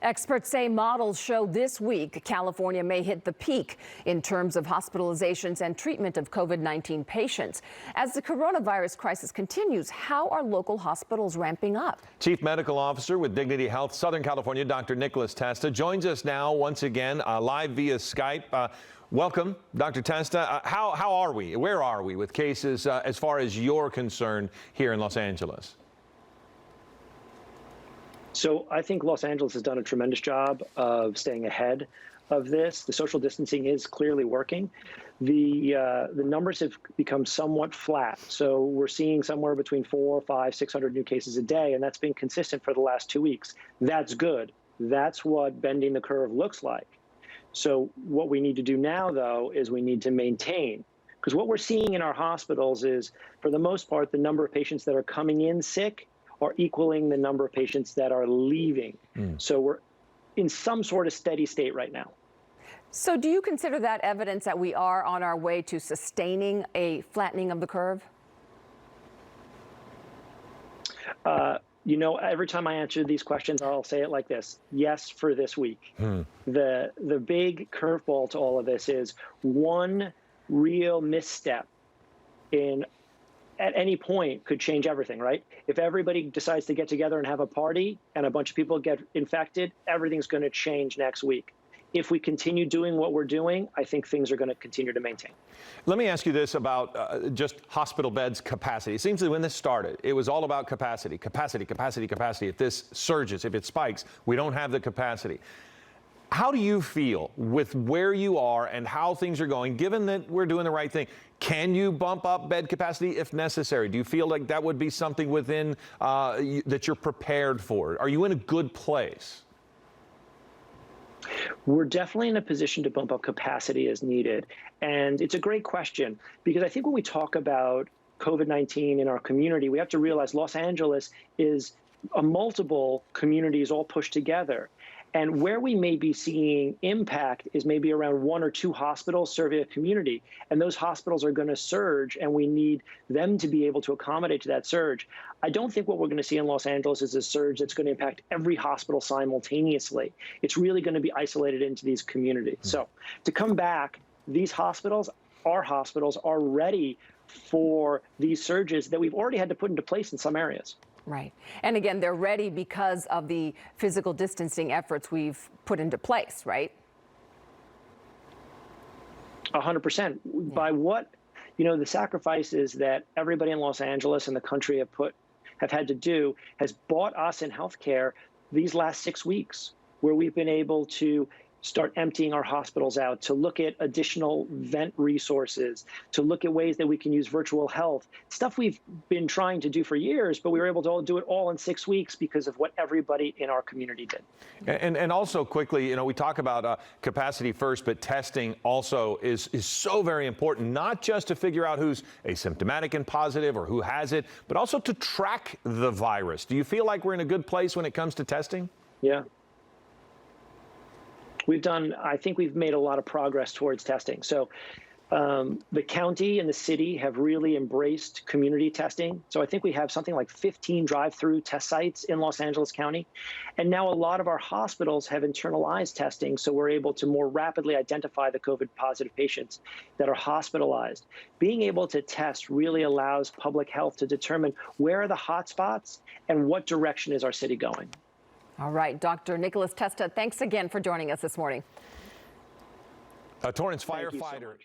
Experts say models show this week California may hit the peak in terms of hospitalizations and treatment of COVID-19 patients. As the coronavirus crisis continues, how are local hospitals ramping up? Chief Medical Officer with Dignity Health Southern California, Dr. Nicholas Testa, joins us now once again live via Skype. Welcome, Dr. Testa. How are we? Where are we with cases as far as you're concerned here in Los Angeles? So I think Los Angeles has done a tremendous job of staying ahead of this. The social distancing is clearly working. The numbers have become somewhat flat. So we're seeing somewhere between 400, 500, 600 new cases a day, and that's been consistent for the last 2 weeks. That's good. That's what bending the curve looks like. So what we need to do now, though, is we need to maintain. Because what we're seeing in our hospitals is, for the most part, the number of patients that are coming in sick are equaling the number of patients that are leaving. So we're in some sort of steady state right now. So do you consider that evidence that we are on our way to sustaining a flattening of the curve? You know, every time I answer these questions, I'll say it like this: yes, for this week. The big curveball to all of this is one real misstep at any point could change everything, right? If everybody decides to get together and have a party and a bunch of people get infected, everything's going to change next week. If we continue doing what we're doing, I think things are going to continue to maintain. Let me ask you this about just hospital beds capacity. It seems that when this started, it was all about capacity, capacity, capacity, capacity. If this surges, if it spikes, we don't have the capacity. How do you feel with where you are and how things are going, given that we're doing the right thing? Can you bump up bed capacity if necessary? Do you feel like that would be something within that you're prepared for? Are you in a good place? We're definitely in a position to bump up capacity as needed. And it's a great question, because I think when we talk about COVID-19 in our community, we have to realize Los Angeles is multiple communities all pushed together. And where we may be seeing impact is maybe around 1 or 2 hospitals serving a community. And those hospitals are going to surge, and we need them to be able to accommodate to that surge. I don't think what we're going to see in Los Angeles is a surge that's going to impact every hospital simultaneously. It's really going to be isolated into these communities. So to come back, these hospitals, our hospitals, are ready for these surges that we've already had to put into place in some areas. Right. And again, they're ready because of the physical distancing efforts we've put into place, right? 100%. By what, the sacrifices that everybody in Los Angeles and the country have had to do has bought us in healthcare these last 6 weeks, where we've been able to start emptying our hospitals out, to look at additional vent resources, to look at ways that we can use virtual health, stuff we've been trying to do for years, but we were able to do it all in 6 weeks because of what everybody in our community did. And also quickly, we talk about capacity first, but testing also is so very important, not just to figure out who's asymptomatic and positive or who has it, but also to track the virus. Do you feel like we're in a good place when it comes to testing? Yeah. I think we've made a lot of progress towards testing. So the county and the city have really embraced community testing. So I think we have something like 15 drive-through test sites in Los Angeles County. And now a lot of our hospitals have internalized testing, so we're able to more rapidly identify the COVID-positive patients that are hospitalized. Being able to test really allows public health to determine where are the hot spots and what direction is our city going. All right, Dr. Nicholas Testa, thanks again for joining us this morning. A Torrance firefighter.